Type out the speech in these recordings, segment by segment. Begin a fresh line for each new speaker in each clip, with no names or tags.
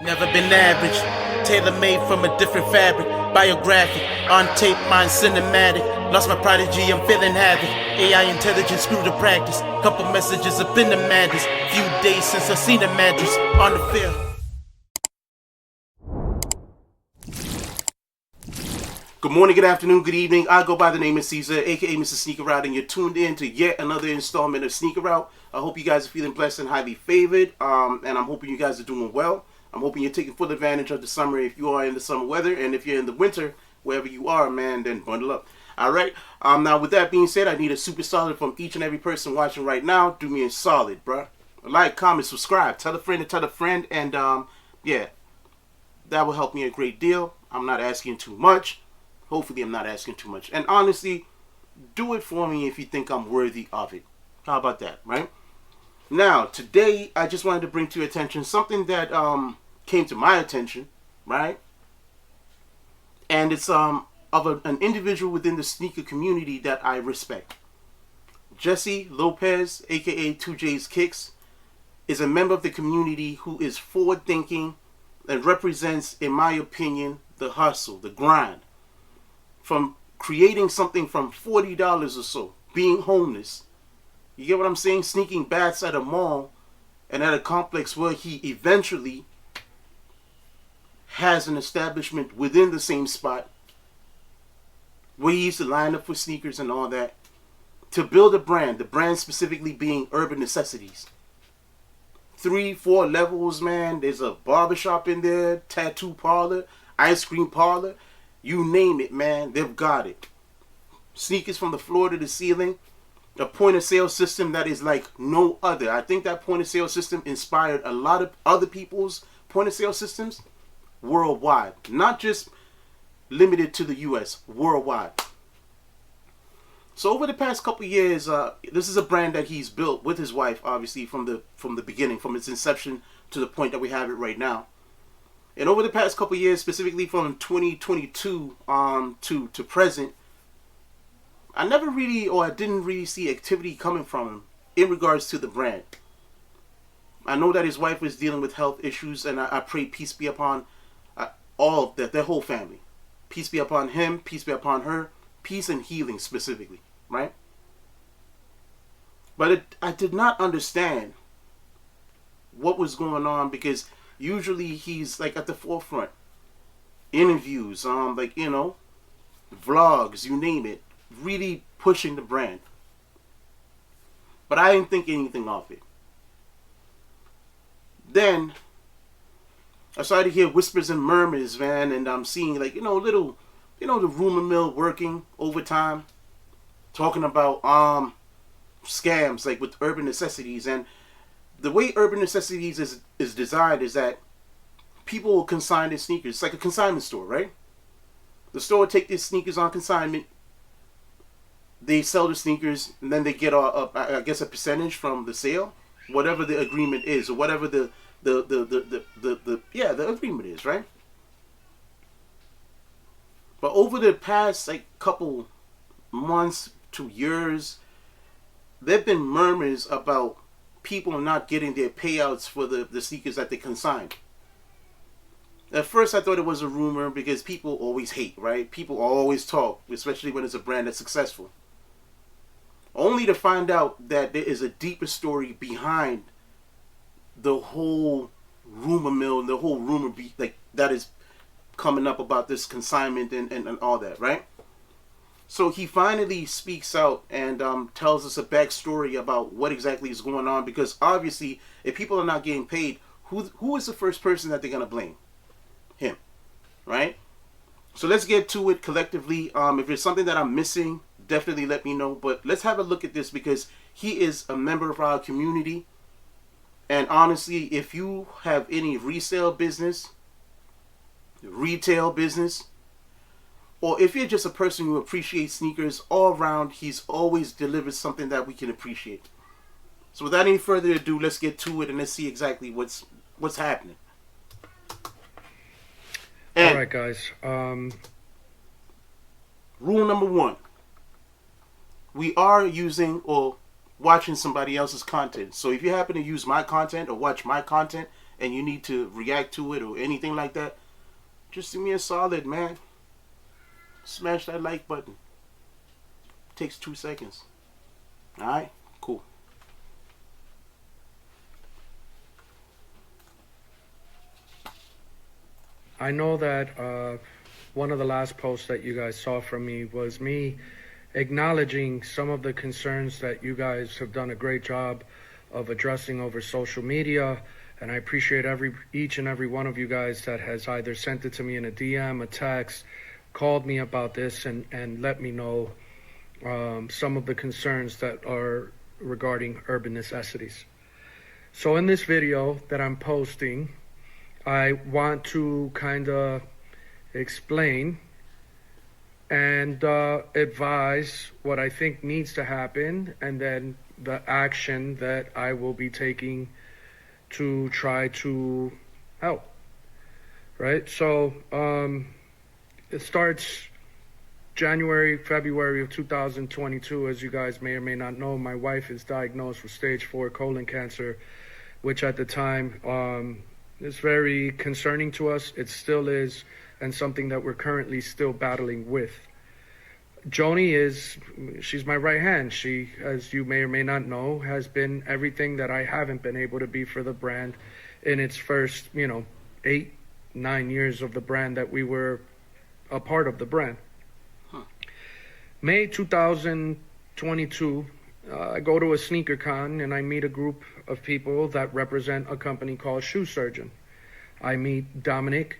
Never been average, tailor-made from a different fabric. Biographic, on tape, mine cinematic. Lost my prodigy, I'm feeling havoc. AI intelligence, screw the practice. Couple messages up in the madness. Few days since I seen the mattress on the field. Good morning, good afternoon, good evening. I go by the name of Caesar, aka Mr. SNKR ROUTE, and you're tuned in to yet another installment of SNKR ROUTE. I hope you guys are feeling blessed and highly favored, and I'm hoping you guys are doing well. I'm hoping you're taking full advantage of the summer if you are in the summer weather, and if you're in the winter, wherever you are, man, then bundle up. All right. Now, with that being said, I need a super solid from each and every person watching right now. Do me a solid, bruh. Like, comment, subscribe, tell a friend, and yeah, that will help me a great deal. I'm not asking too much. Hopefully, I'm not asking too much. And honestly, do it for me if you think I'm worthy of it. How about that, right? Now, today, I just wanted to bring to your attention something that came to my attention, right? And it's of an individual within the sneaker community that I respect. Jesse Lopez, aka 2J's Kicks, is a member of the community who is forward-thinking and represents, in my opinion, the hustle, the grind. From creating something from $40 or so, being homeless. You get what I'm saying? Sneaking bats at a mall and at a complex where he eventually has an establishment within the same spot where he used to line up for sneakers and all that to build a brand, the brand specifically being Urban Necessities. 3-4 levels, man. There's a barbershop in there, tattoo parlor, ice cream parlor. You name it, man, they've got it. Sneakers from the floor to the ceiling. A point of sale system that is like no other. I think that point of sale system inspired a lot of other people's point of sale systems worldwide. Not just limited to the US, worldwide. So over the past couple years, this is a brand that he's built with his wife, obviously, from the beginning, from its inception to the point that we have it right now. And over the past couple years, specifically from 2022 to present, I didn't really see activity coming from him in regards to the brand. I know that his wife is dealing with health issues, and I pray peace be upon all of that, their whole family. Peace be upon him, peace be upon her, peace and healing specifically, right? But I did not understand what was going on, because usually he's like at the forefront. Interviews, like, you know, vlogs, you name it, really pushing the brand. But I didn't think anything of it. Then I started to hear whispers and murmurs, man, and I'm seeing, like, the rumor mill working overtime, talking about scams, like with Urban Necessities. And the way Urban Necessities is designed is that people will consign their sneakers. It's like a consignment store, right? The store will take their sneakers on consignment. They sell the sneakers, and then they get I guess a percentage from the sale, whatever the agreement is, or whatever the agreement is, right? But over the past couple months to years, there've been murmurs about people not getting their payouts for the sneakers that they consigned. At first, I thought it was a rumor because people always hate, right? People always talk, especially when it's a brand that's successful. Only to find out that there is a deeper story behind the whole rumor mill, the whole rumor that is coming up about this consignment and all that, right? So he finally speaks out and tells us a backstory about what exactly is going on, because obviously, if people are not getting paid, who is the first person that they're going to blame? Him, right? So let's get to it collectively. If there's something that I'm missing, definitely let me know. But let's have a look at this, because he is a member of our community. And honestly, if you have any resale business, retail business, or if you're just a person who appreciates sneakers all around, he's always delivered something that we can appreciate. So without any further ado, let's get to it and let's see exactly what's happening. And
all right, guys.
Rule number 1. We are using or watching somebody else's content. So if you happen to use my content or watch my content and you need to react to it or anything like that, just do me a solid, man. Smash that like button. It takes 2 seconds. Alright? Cool.
I know that one of the last posts that you guys saw from me was me acknowledging some of the concerns that you guys have done a great job of addressing over social media, and I appreciate each and every one of you guys that has either sent it to me in a DM, a text, called me about this, and let me know some of the concerns that are regarding urban necessities. So in this video that I'm posting, I want to kind of explain and advise what I think needs to happen, and then the action that I will be taking to try to help, right? So it starts February of 2022. As you guys may or may not know, my wife is diagnosed with stage 4 colon cancer, which at the time is very concerning to us. It still is, and something that we're currently still battling with. Joni she's my right hand. She, as you may or may not know, has been everything that I haven't been able to be for the brand in its first, 8-9 years of the brand that we were a part of the brand. May 2022, I go to a sneaker con and I meet a group of people that represent a company called Shoe Surgeon. I meet Dominic,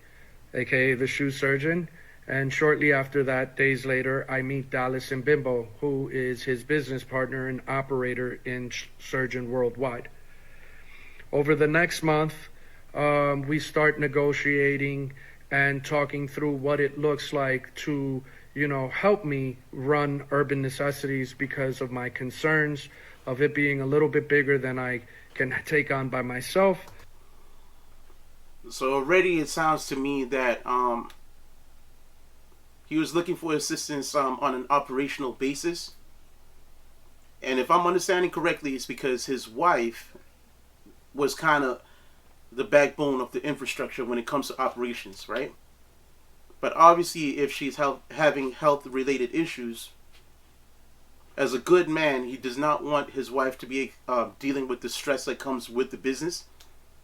aka the Shoe Surgeon, and shortly after that, days later, I meet Dallas and Bimbo, who is his business partner and operator in Surgeon Worldwide. Over the next month, we start negotiating and talking through what it looks like to help me run Urban Necessities because of my concerns of it being a little bit bigger than I can take on by myself.
So already it sounds to me that he was looking for assistance on an operational basis. And if I'm understanding correctly, it's because his wife was kind of the backbone of the infrastructure when it comes to operations, right? But obviously, if she's having health-related issues, as a good man, he does not want his wife to be dealing with the stress that comes with the business.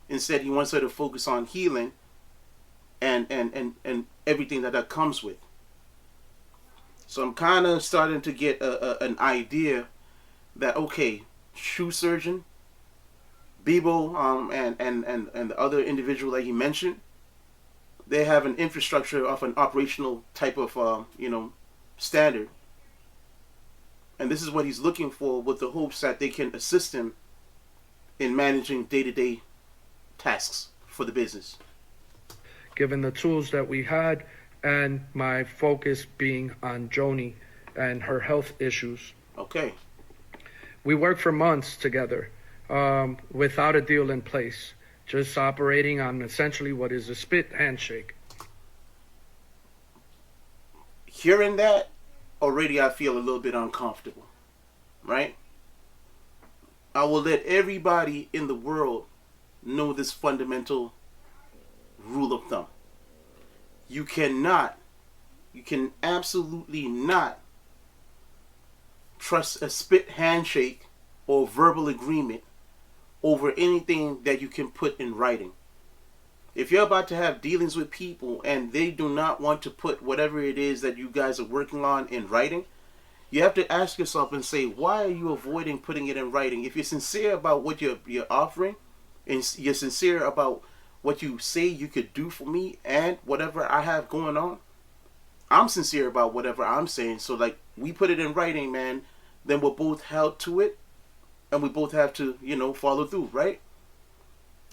Instead, he wants her to focus on healing and everything that comes with. So I'm kind of starting to get an idea that, okay, Shoe Surgeon, Bebo, and the other individual that he mentioned, they have an infrastructure of an operational type of, standard. And this is what he's looking for, with the hopes that they can assist him in managing day-to-day tasks for the business.
Given the tools that we had, and my focus being on Joni and her health issues.
Okay.
We worked for months together without a deal in place, just operating on essentially what is a spit handshake.
Hearing that, already I feel a little bit uncomfortable, right? I will let everybody in the world know this fundamental rule of thumb. You can absolutely not trust a spit handshake or verbal agreement over anything that you can put in writing. If you're about to have dealings with people and they do not want to put whatever it is that you guys are working on in writing, you have to ask yourself and say, why are you avoiding putting it in writing? If you're sincere about what you're offering, and you're sincere about what you say you could do for me and whatever I have going on, I'm sincere about whatever I'm saying. So we put it in writing, man, then we're both held to it, and we both have to, follow through, right?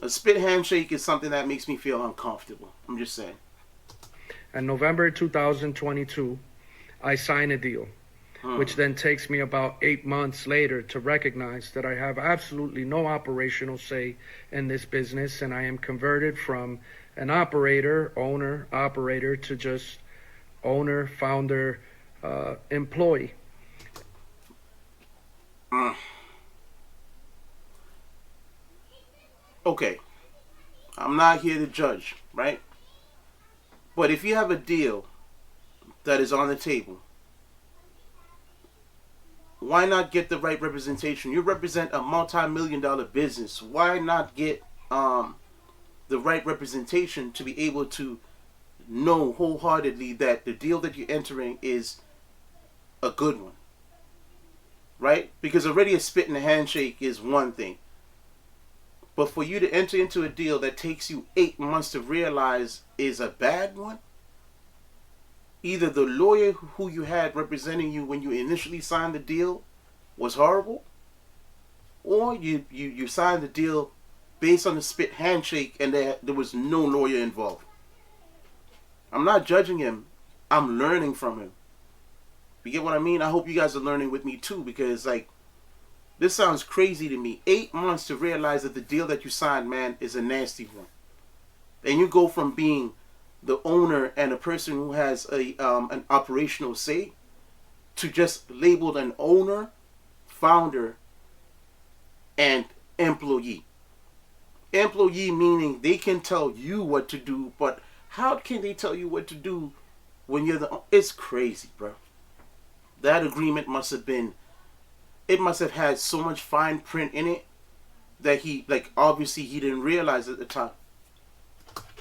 A spit handshake is something that makes me feel uncomfortable. I'm just saying.
In November 2022, I sign a deal, which then takes me about 8 months later to recognize that I have absolutely no operational say in this business, and I am converted from an owner, operator, to just owner, founder, employee.
Okay. I'm not here to judge, right? But if you have a deal that is on the table, why not get the right representation? You represent a multi-million-dollar business. Why not get the right representation to be able to know wholeheartedly that the deal that you're entering is a good one, right? Because already a spit in the handshake is one thing. But for you to enter into a deal that takes you 8 months to realize is a bad one, either the lawyer who you had representing you when you initially signed the deal was horrible, or you signed the deal based on the spit handshake and there was no lawyer involved. I'm not judging him. I'm learning from him. You get what I mean? I hope you guys are learning with me too, because like, this sounds crazy to me. 8 months to realize that the deal that you signed, man, is a nasty one. And you go from being the owner and a person who has an operational say to just labeled an owner, founder, and employee. Employee meaning they can tell you what to do, but how can they tell you what to do when you're the... It's crazy, bro. That agreement must have been... It must have had so much fine print in it that he, like, obviously he didn't realize at the time.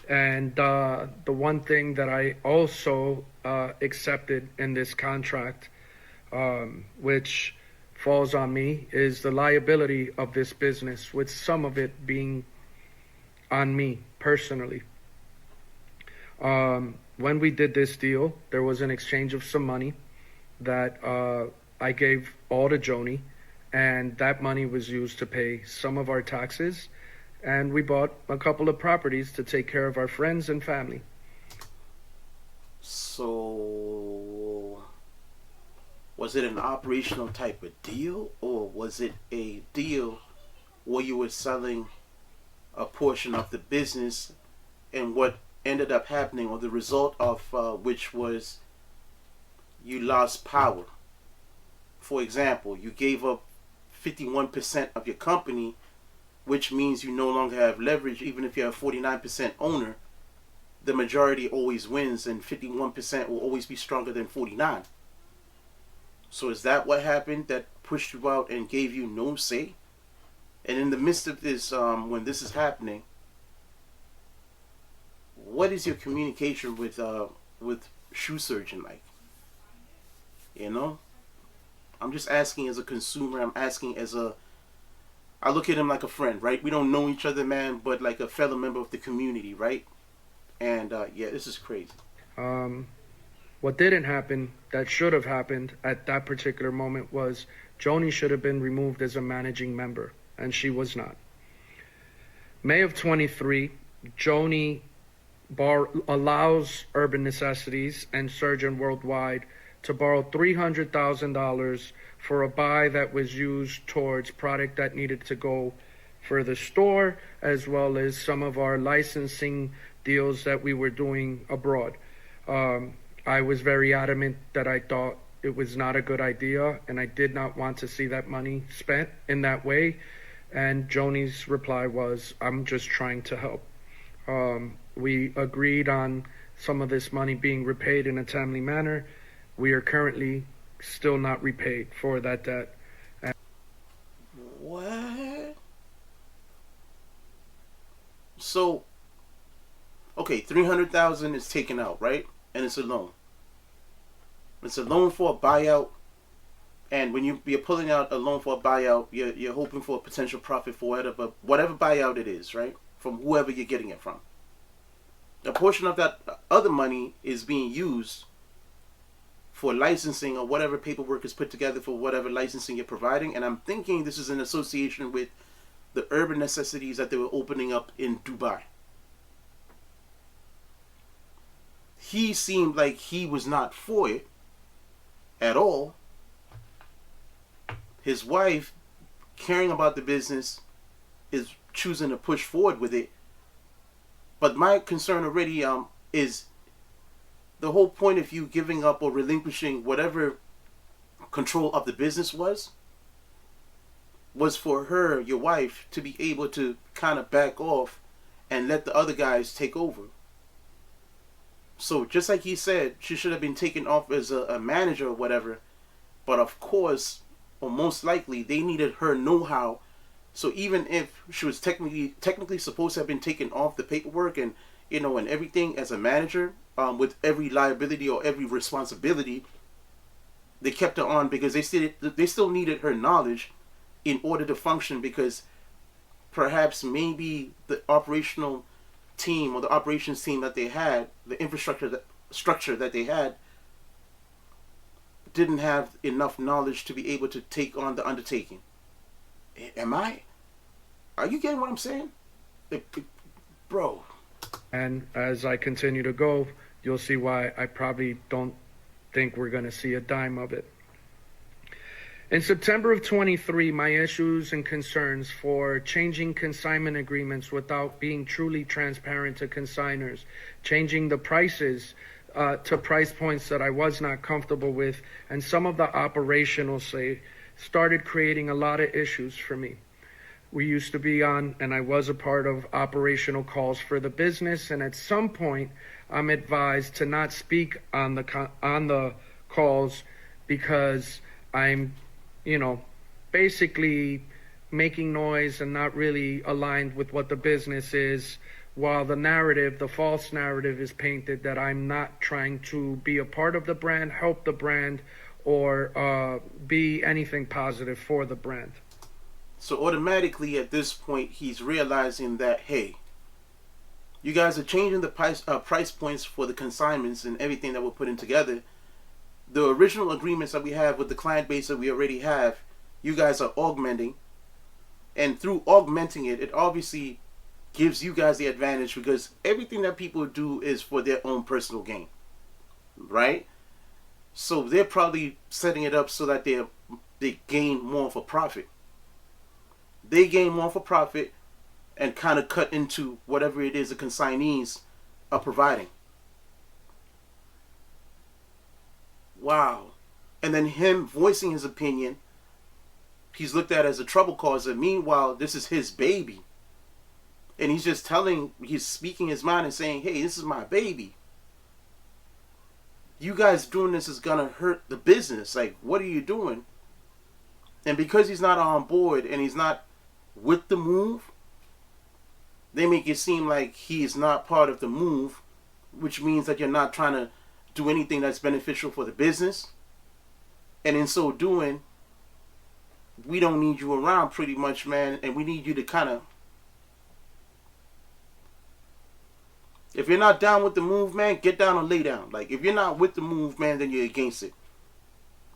And the one thing that I also accepted in this contract, which falls on me, is the liability of this business, with some of it being on me personally. When we did this deal, there was an exchange of some money that I gave all to Joni, and that money was used to pay some of our taxes, and we bought a couple of properties to take care of our friends and family.
So, was it an operational type of deal, or was it a deal where you were selling a portion of the business, and what ended up happening, or the result of which was you lost power? For example, you gave up 51% of your company, which means you no longer have leverage. Even if you're a 49% owner, the majority always wins, and 51% will always be stronger than 49. So is that what happened that pushed you out and gave you no say? And in the midst of this, when this is happening, what is your communication with Shoe Surgeon like? You know, I'm just asking as a consumer. I'm asking as a... I look at him like a friend, right? We don't know each other, man, but like a fellow member of the community, right? And yeah, this is crazy.
What didn't happen that should have happened at that particular moment was Joni should have been removed as a managing member, and she was not. May of 23, Joni allows Urban Necessities and Surgeon Worldwide to borrow $300,000 for a buy that was used towards product that needed to go for the store, as well as some of our licensing deals that we were doing abroad. I was very adamant that I thought it was not a good idea, and I did not want to see that money spent in that way. And Joni's reply was, I'm just trying to help. We agreed on some of this money being repaid in a timely manner. We are currently still not repaid for that debt.
What? So, okay, 300,000 is taken out, right? And it's a loan. It's a loan for a buyout. And when you're pulling out a loan for a buyout, you're hoping for a potential profit for whatever buyout it is, right? From whoever you're getting it from. A portion of that other money is being used for licensing or whatever paperwork is put together for whatever licensing you're providing. And I'm thinking this is in association with the Urban Necessities that they were opening up in Dubai. He seemed like he was not for it at all. His wife, caring about the business, is choosing to push forward with it. But my concern already is the whole point of you giving up or relinquishing whatever control of the business was for her, your wife, to be able to kind of back off and let the other guys take over. So just like he said, she should have been taken off as a manager or whatever. But of course, or most likely, they needed her know-how. So even if she was technically supposed to have been taken off the paperwork and and everything as a manager, with every liability or every responsibility, they kept her on because they still needed her knowledge in order to function, because perhaps maybe the operational team or the operations team that they had, the structure that they had, didn't have enough knowledge to be able to take on the undertaking. Are you getting what I'm saying? Bro.
And as I continue to go, you'll see why I probably don't think we're going to see a dime of it. In September of 23, my issues and concerns for changing consignment agreements without being truly transparent to consigners, changing the prices to price points that I was not comfortable with, and some of the operational started creating a lot of issues for me. We used to be on, and I was a part of operational calls for the business, and at some point, I'm advised to not speak on the calls because I'm, basically making noise and not really aligned with what the business is, while the false narrative is painted that I'm not trying to be a part of the brand, help the brand, or be anything positive for the brand.
So automatically at this point, he's realizing that, hey, you guys are changing the price points for the consignments and everything that we're putting together. The original agreements that we have with the client base that we already have, you guys are augmenting. And through augmenting it, it obviously gives you guys the advantage, because everything that people do is for their own personal gain, right? So they're probably setting it up so that they gain more of a profit. They gain more for profit and kind of cut into whatever it is the consignees are providing. Wow. And then him voicing his opinion, he's looked at as a trouble causer. Meanwhile, this is his baby. And he's speaking his mind and saying, hey, this is my baby. You guys doing this is going to hurt the business. Like, what are you doing? And because he's not on board and he's not with the move, they make it seem like he is not part of the move, which means that you're not trying to do anything that's beneficial for the business. And in so doing, we don't need you around pretty much, man. And we need you to kind of, if you're not down with the move, man, get down and lay down. Like, if you're not with the move, man, then you're against it.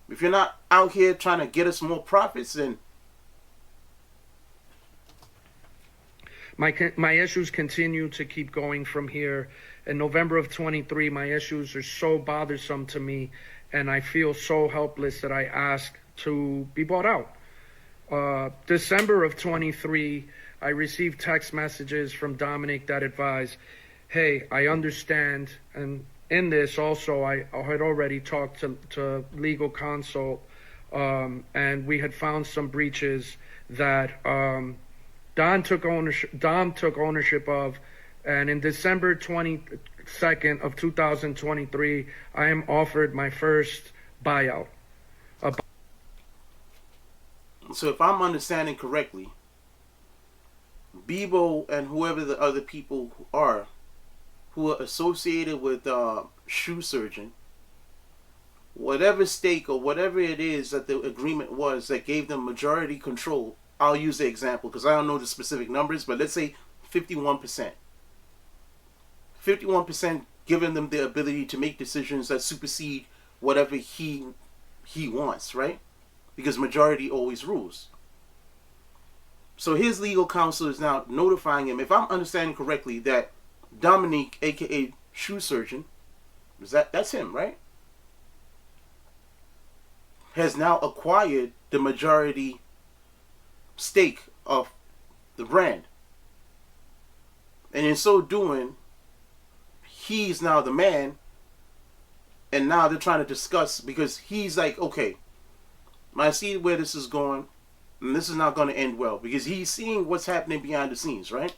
If you're not out here trying to get us more profits, then
my issues continue to keep going from here. In November of 23, my issues are so bothersome to me, and I feel so helpless that I ask to be bought out. December of 23, I received text messages from Dominic that advised, hey, I understand, and in this also I had already talked to legal consult, and we had found some breaches that Dom took ownership of, and in December 22nd of 2023, I am offered my first buyout.
So if I'm understanding correctly, Bebo and whoever the other people who are associated with Shoe Surgeon, whatever stake or whatever it is that the agreement was that gave them majority control, I'll use the example because I don't know the specific numbers, but let's say 51%. 51% giving them the ability to make decisions that supersede whatever he wants, right? Because majority always rules. So his legal counsel is now notifying him, if I'm understanding correctly, that Dominique, aka Shoe Surgeon, that's him, right? Has now acquired the majority stake of the brand. And in so doing, he's now the man. And now they're trying to discuss, because he's like, okay, I see where this is going, and this is not going to end well, because he's seeing what's happening behind the scenes, right?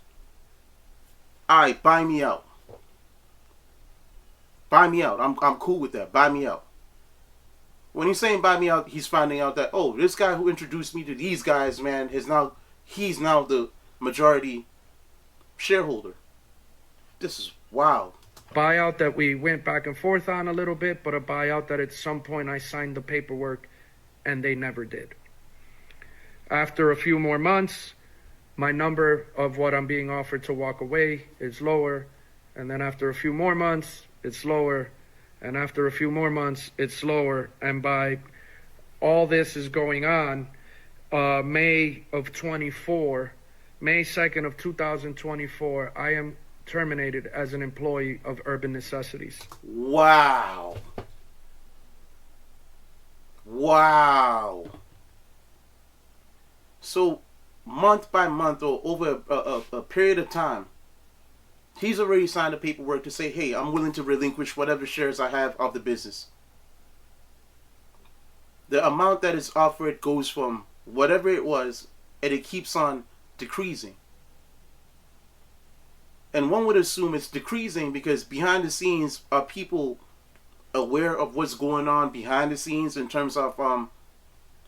all right, buy me out. Buy me out. I'm cool with that. Buy me out. When he's saying buy me out, he's finding out that, oh, this guy who introduced me to these guys, man, he's now the majority shareholder. This is wild.
Buyout that we went back and forth on a little bit, but a buyout that at some point I signed the paperwork and they never did. After a few more months, my number of what I'm being offered to walk away is lower. And then after a few more months, it's lower. And after a few more months, it's lower. And by all this is going on, May 2nd of 2024, I am terminated as an employee of Urban Necessities.
Wow. Wow. So, month by month or over a period of time, he's already signed the paperwork to say, hey, I'm willing to relinquish whatever shares I have of the business. The amount that is offered goes from whatever it was, and it keeps on decreasing. And one would assume it's decreasing because behind the scenes, are people aware of what's going on behind the scenes in terms of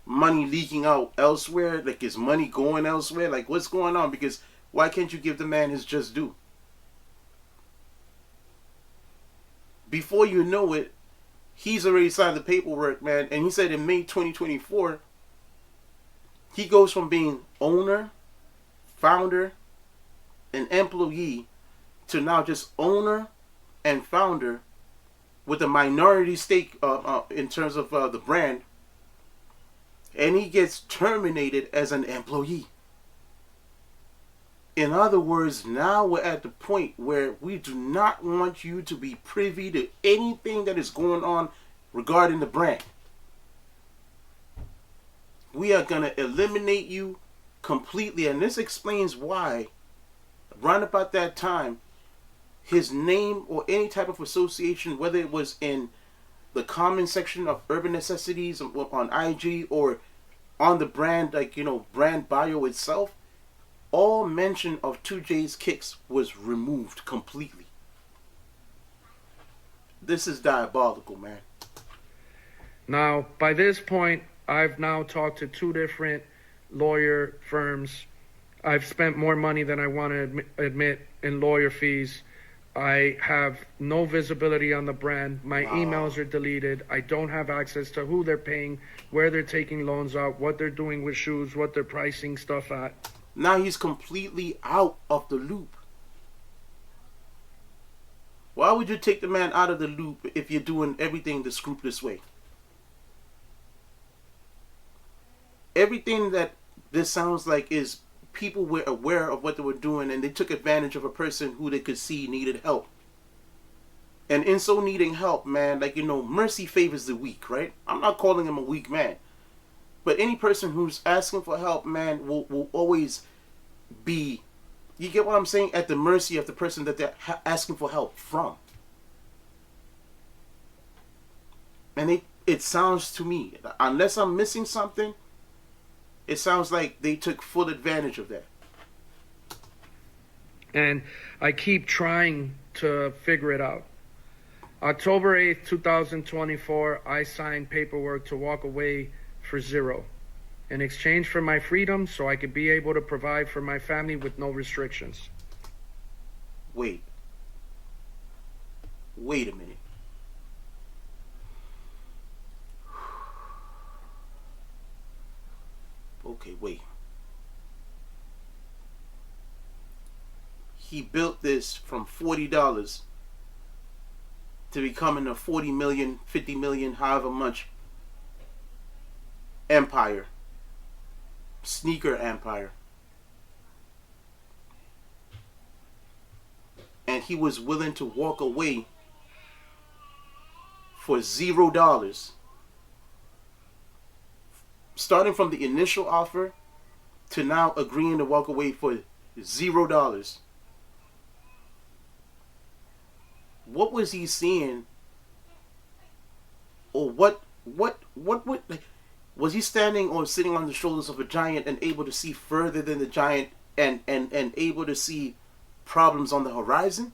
money leaking out elsewhere? Like, is money going elsewhere? Like, what's going on? Because why can't you give the man his just due? Before you know it, he's already signed the paperwork, man. And he said in May 2024, he goes from being owner, founder, and employee to now just owner and founder with a minority stake in terms of the brand. And he gets terminated as an employee. In other words, now we're at the point where we do not want you to be privy to anything that is going on regarding the brand. We are going to eliminate you completely. And this explains why, around about that time, his name or any type of association, whether it was in the comment section of Urban Necessities on IG or on the brand, like, brand bio itself, all mention of 2J's Kicks was removed completely. This is diabolical, man.
Now, by this point, I've now talked to 2 different lawyer firms. I've spent more money than I want to admit in lawyer fees. I have no visibility on the brand. My emails are deleted. I don't have access to who they're paying, where they're taking loans out, what they're doing with shoes, what they're pricing stuff at.
Now he's completely out of the loop. Why would you take the man out of the loop if you're doing everything the scrupulous way? Everything that this sounds like is people were aware of what they were doing and they took advantage of a person who they could see needed help. And in so needing help, man, like, mercy favors the weak, right? I'm not calling him a weak man. But any person who's asking for help, man, will always be, you get what I'm saying, at the mercy of the person that they're asking for help from. And it sounds to me, unless I'm missing something, it sounds like they took full advantage of that.
And I keep trying to figure it out. October 8th, 2024, I signed paperwork to walk away for $0 in exchange for my freedom so I could be able to provide for my family with no restrictions.
Wait a minute. Okay, wait. He built this from $40 to becoming a 40 million, 50 million, however much empire. Sneaker empire. And he was willing to walk away for $0. Starting from the initial offer to now agreeing to walk away for $0. What was he seeing? Or what was he standing or sitting on the shoulders of a giant and able to see further than the giant and able to see problems on the horizon,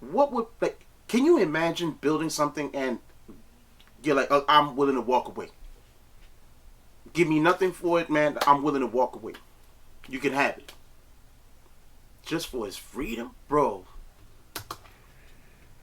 what would, like, can you imagine building something and you're like, oh, I'm willing to walk away. Give me nothing for it, man. I'm willing to walk away. You can have it. Just for his freedom? Bro.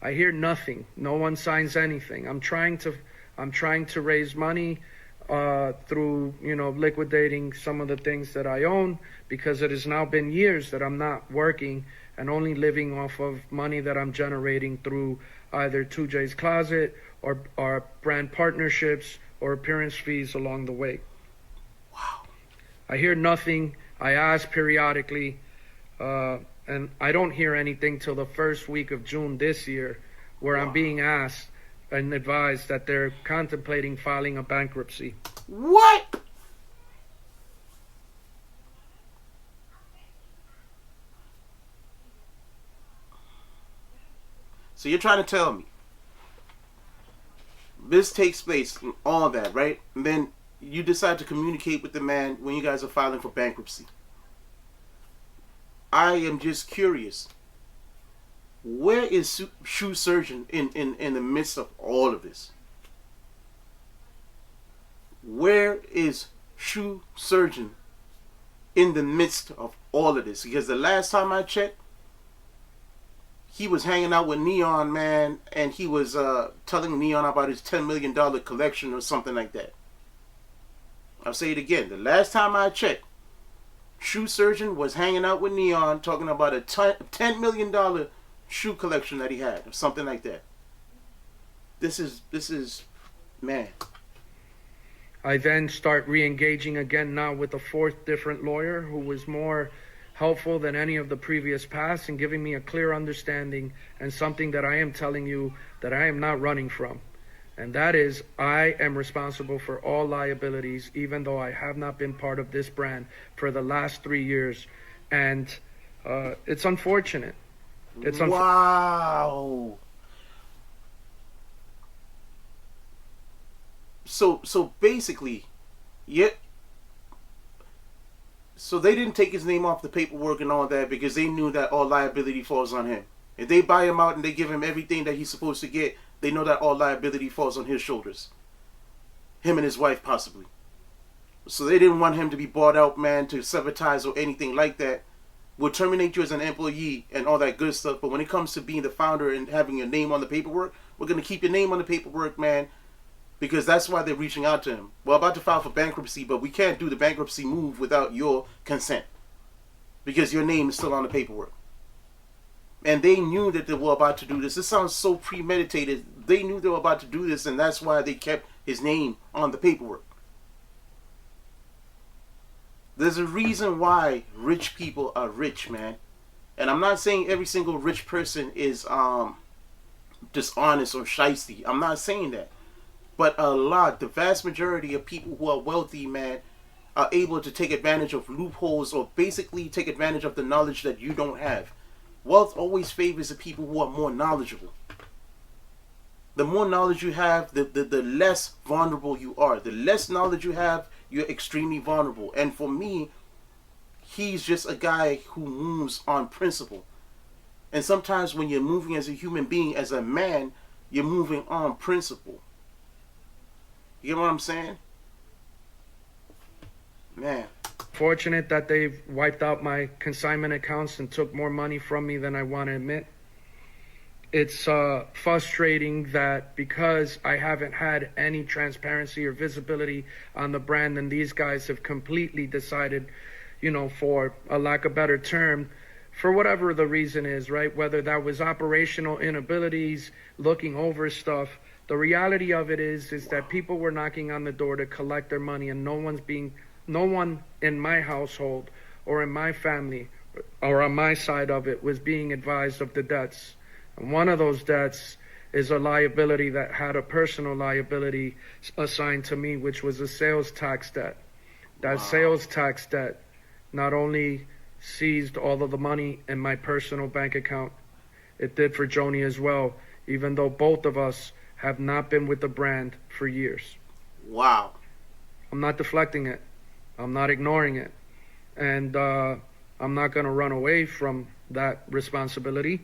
I hear nothing. No one signs anything. I'm trying to raise money through, liquidating some of the things that I own, because it has now been years that I'm not working and only living off of money that I'm generating through either 2J's Closet or brand partnerships or appearance fees along the way.
Wow.
I hear nothing. I ask periodically, and I don't hear anything till the first week of June this year, where I'm being asked and advised that they're contemplating filing a bankruptcy.
What? So you're trying to tell me this takes place and all that, right? And then you decide to communicate with the man when you guys are filing for bankruptcy. I am just curious. Where is Shoe Surgeon in the midst of all of this? Where is Shoe Surgeon in the midst of all of this? Because the last time I checked, he was hanging out with Neon, man, and he was telling Neon about his $10 million collection or something like that. I'll say it again. The last time I checked, Shoe Surgeon was hanging out with Neon talking about a $10 million shoe collection that he had or something like that. This is, man.
I then start re-engaging again now with a fourth different lawyer who was more helpful than any of the previous past and giving me a clear understanding and something that I am telling you that I am not running from. And that is, I am responsible for all liabilities, even though I have not been part of this brand for the last 3 years. And it's unfortunate.
Wow. So basically, yeah. So they didn't take his name off the paperwork and all that because they knew that all liability falls on him. If they buy him out and they give him everything that he's supposed to get, they know that all liability falls on his shoulders. Him and his wife, possibly. So they didn't want him to be bought out, man, to sever ties or anything like that. We'll terminate you as an employee and all that good stuff. But when it comes to being the founder and having your name on the paperwork, we're going to keep your name on the paperwork, man. Because that's why they're reaching out to him. We're about to file for bankruptcy, but we can't do the bankruptcy move without your consent. Because your name is still on the paperwork. And they knew that they were about to do this. This sounds so premeditated. They knew they were about to do this, and that's why they kept his name on the paperwork. There's a reason why rich people are rich, man. And I'm not saying every single rich person is dishonest or shiesty. I'm not saying that. But the vast majority of people who are wealthy, man, are able to take advantage of loopholes or basically take advantage of the knowledge that you don't have. Wealth always favors the people who are more knowledgeable. The more knowledge you have, the less vulnerable you are. The less knowledge you have, you're extremely vulnerable. And for me, he's just a guy who moves on principle. And sometimes when you're moving as a human being, as a man, you're moving on principle. You know what I'm saying? Man.
Fortunate that they've wiped out my consignment accounts and took more money from me than I want to admit. It's frustrating that because I haven't had any transparency or visibility on the brand, and these guys have completely decided, for a lack of a better term, for whatever the reason is, right? Whether that was operational inabilities, looking over stuff. The reality of it is that people were knocking on the door to collect their money, and no one in my household or in my family or on my side of it was being advised of the debts. And one of those debts is a liability that had a personal liability assigned to me, which was a sales tax debt. That sales tax debt not only seized all of the money in my personal bank account, it did for Joni as well, even though both of us have not been with the brand for years.
Wow.
I'm not deflecting it. I'm not ignoring it. And I'm not going to run away from that responsibility.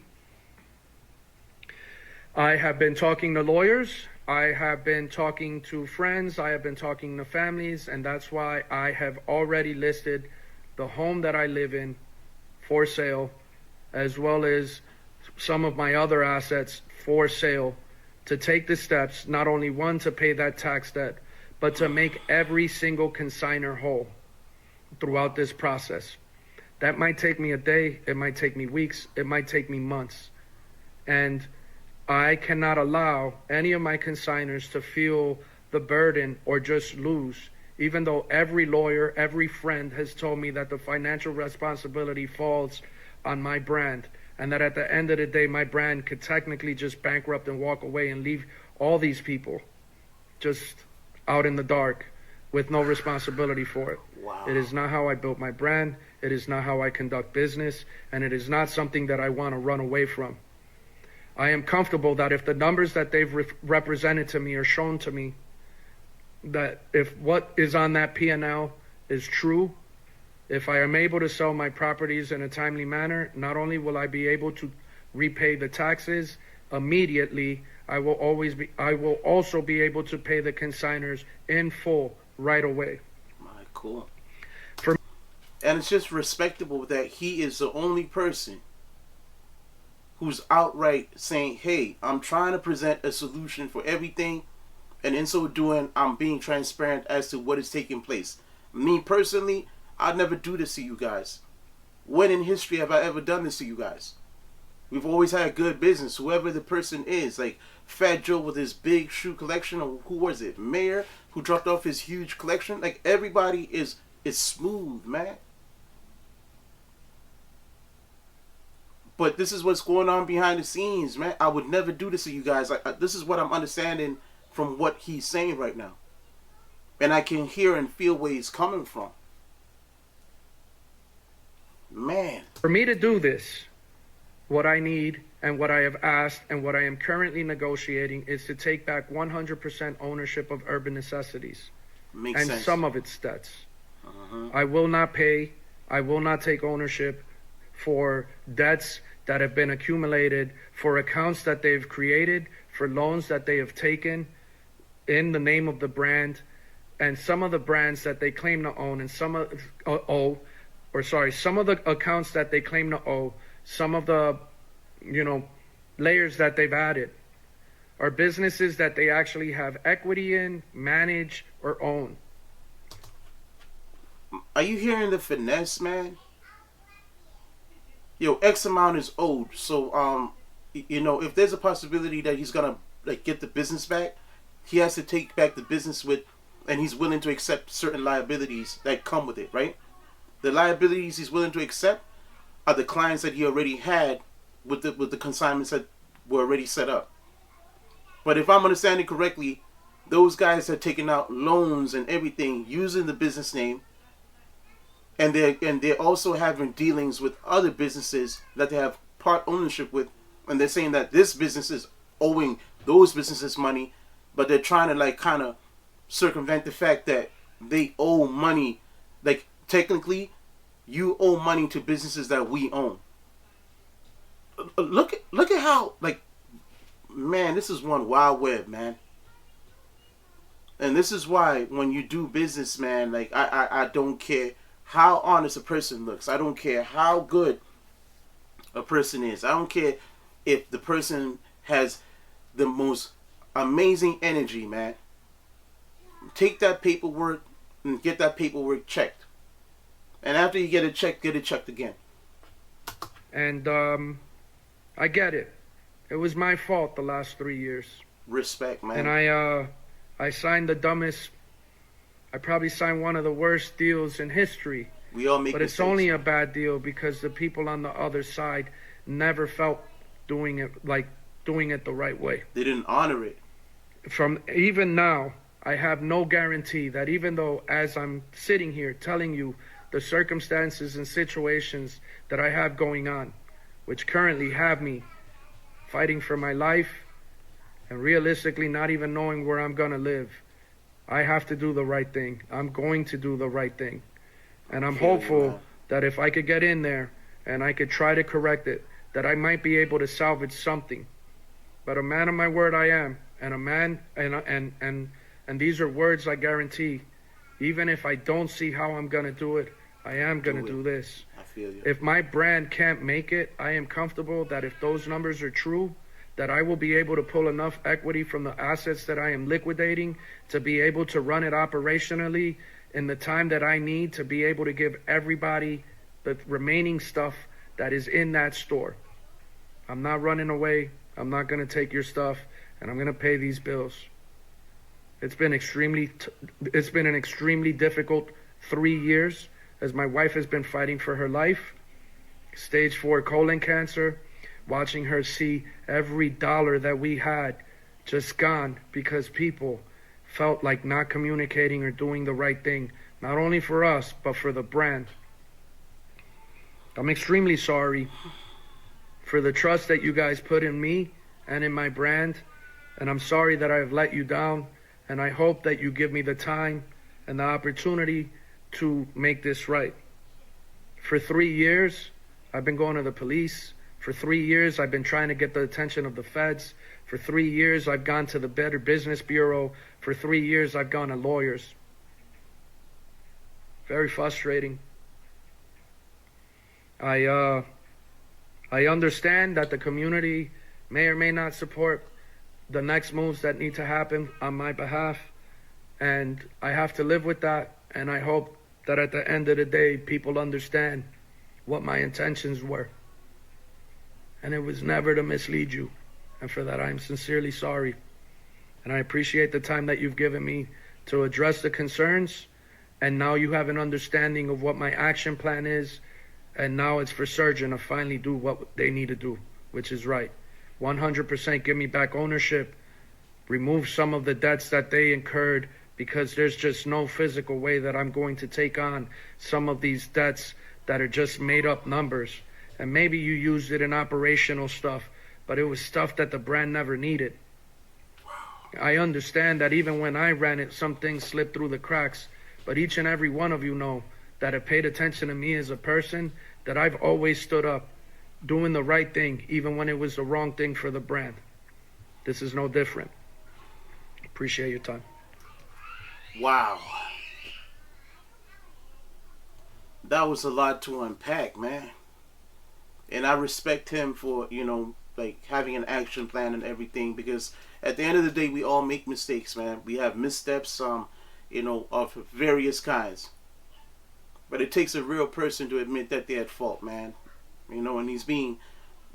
I have been talking to lawyers. I have been talking to friends. I have been talking to families. And that's why I have already listed the home that I live in for sale, as well as some of my other assets for sale, to take the steps, not only one, to pay that tax debt, but to make every single consignor whole throughout this process. That might take me a day, it might take me weeks, it might take me months. And I cannot allow any of my consignors to feel the burden or just lose, even though every lawyer, every friend has told me that the financial responsibility falls on my brand, and that at the end of the day, my brand could technically just bankrupt and walk away and leave all these people just out in the dark with no responsibility for it.
Wow.
It is not how I built my brand. It is not how I conduct business, and it is not something that I want to run away from. I am comfortable that if the numbers that they've represented to me are shown to me, that if what is on that P&L is true, if I am able to sell my properties in a timely manner, not only will I be able to repay the taxes immediately, I will also be able to pay the consignors in full right away.
My cool.
For
And it's just respectable that he is the only person who's outright saying, hey, I'm trying to present a solution for everything, and in so doing, I'm being transparent as to what is taking place. Me personally, I'd never do this to you guys. When in history have I ever done this to you guys? We've always had good business, whoever the person is. Like Fat Joe with his big shoe collection, or who was it, Mayor, who dropped off his huge collection. Like, everybody is smooth, man. But this is what's going on behind the scenes, man. I would never do this to you guys. This is what I'm understanding from what he's saying right now. And I can hear and feel where he's coming from. Man.
For me to do this, what I need and what I have asked and what I am currently negotiating is to take back 100% ownership of Urban Necessities
Makes
and
sense.
some of its debts. I will not pay, I will not take ownership for debts that have been accumulated, for accounts that they've created, for loans that they have taken in the name of the brand, and some of the brands that they claim to own, and some of the accounts that they claim to owe, some of the, layers that they've added are businesses that they actually have equity in, manage, or own.
Are you hearing the finesse, man? Yo, X amount is owed. So, if there's a possibility that he's gonna get the business back, he has to take back the business and he's willing to accept certain liabilities that come with it, right? The liabilities he's willing to accept are the clients that he already had with the consignments that were already set up. But if I'm understanding correctly, those guys are taking out loans and everything using the business name, and they're also having dealings with other businesses that they have part ownership with, and they're saying that this business is owing those businesses money, but they're trying to kind of circumvent the fact that they owe money. Like, technically, you owe money to businesses that we own. Look at how, man, this is one wild web, man. And this is why when you do business, man, I don't care how honest a person looks. I don't care how good a person is. I don't care if the person has the most amazing energy, man. Take that paperwork and get that paperwork checked. And after you get it checked again.
And I get it. It was my fault the last 3 years.
Respect, man.
And I signed the dumbest, I probably signed one of the worst deals in history.
We all make
But
mistakes.
it's only a bad deal because the people on the other side never felt doing it the right way.
They didn't honor it.
From even now, I have no guarantee that even though as I'm sitting here telling you the circumstances and situations that I have going on, which currently have me fighting for my life and realistically not even knowing where I'm going to live, I have to do the right thing. I'm going to do the right thing. And I'm hopeful that if I could get in there and I could try to correct it, that I might be able to salvage something. But a man of my word I am, and a man, and these are words I guarantee. Even if I don't see how I'm gonna do it, I am gonna do this.
I feel you.
If my brand can't make it, I am comfortable that if those numbers are true, that I will be able to pull enough equity from the assets that I am liquidating to be able to run it operationally in the time that I need to be able to give everybody the remaining stuff that is in that store. I'm not running away. I'm not going to take your stuff, and I'm going to pay these bills. It's been an extremely difficult 3 years as my wife has been fighting for her life. Stage 4 colon cancer, watching her see every dollar that we had just gone because people felt like not communicating or doing the right thing, not only for us, but for the brand. I'm extremely sorry for the trust that you guys put in me and in my brand, and I'm sorry that I have let you down, and I hope that you give me the time and the opportunity to make this right. For 3 years, I've been going to the police. For 3 years, I've been trying to get the attention of the feds. For 3 years, I've gone to the Better Business Bureau. For 3 years, I've gone to lawyers. Very frustrating. I understand that the community may or may not support the next moves that need to happen on my behalf, and I have to live with that, and I hope that at the end of the day, people understand what my intentions were. And it was never to mislead you, and for that I'm sincerely sorry. And I appreciate the time that you've given me to address the concerns, and now you have an understanding of what my action plan is, and now it's for Surgeon to finally do what they need to do, which is right. 100% give me back ownership, remove some of the debts that they incurred, because there's just no physical way that I'm going to take on some of these debts that are just made up numbers. And maybe you used it in operational stuff, but it was stuff that the brand never needed. I understand that even when I ran it, some things slipped through the cracks, but each and every one of you know that have paid attention to me as a person, that I've always stood up, doing the right thing, even when it was the wrong thing for the brand. This is no different. Appreciate your time.
Wow. That was a lot to unpack, man. And I respect him for, like having an action plan and everything, because at the end of the day, we all make mistakes, man. We have missteps, of various kinds. But it takes a real person to admit that they're at fault, man. And he's being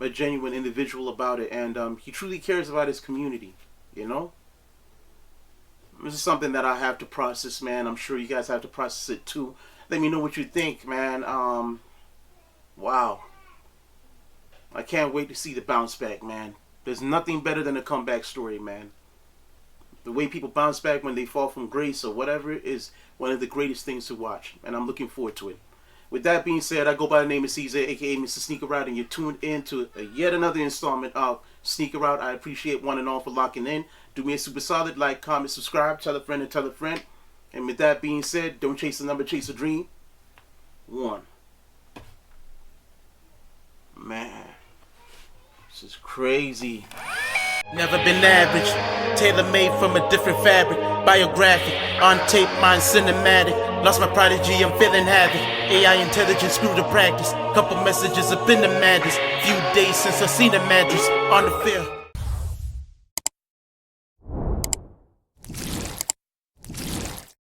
a genuine individual about it, and he truly cares about his community, This is something that I have to process, man. I'm sure you guys have to process it too. Let me know what you think, man. Wow. I can't wait to see the bounce back, man. There's nothing better than a comeback story, man. The way people bounce back when they fall from grace or whatever is one of the greatest things to watch, and I'm looking forward to it. With that being said, I go by the name of Caesar, aka Mr. Sneaker Route, and you're tuned in to yet another installment of Sneaker Route. I appreciate one and all for locking in. Do me a super solid, like, comment, subscribe, tell a friend and tell a friend. And with that being said, don't chase a number, chase a dream. One. Man, this is crazy.
Never been average, tailor-made from a different fabric. Biographic, on tape, mine cinematic. Lost my prodigy, I'm feeling havoc. AI intelligence, screw the practice. Couple messages up in the madness. Few days since I seen the mattress on the field.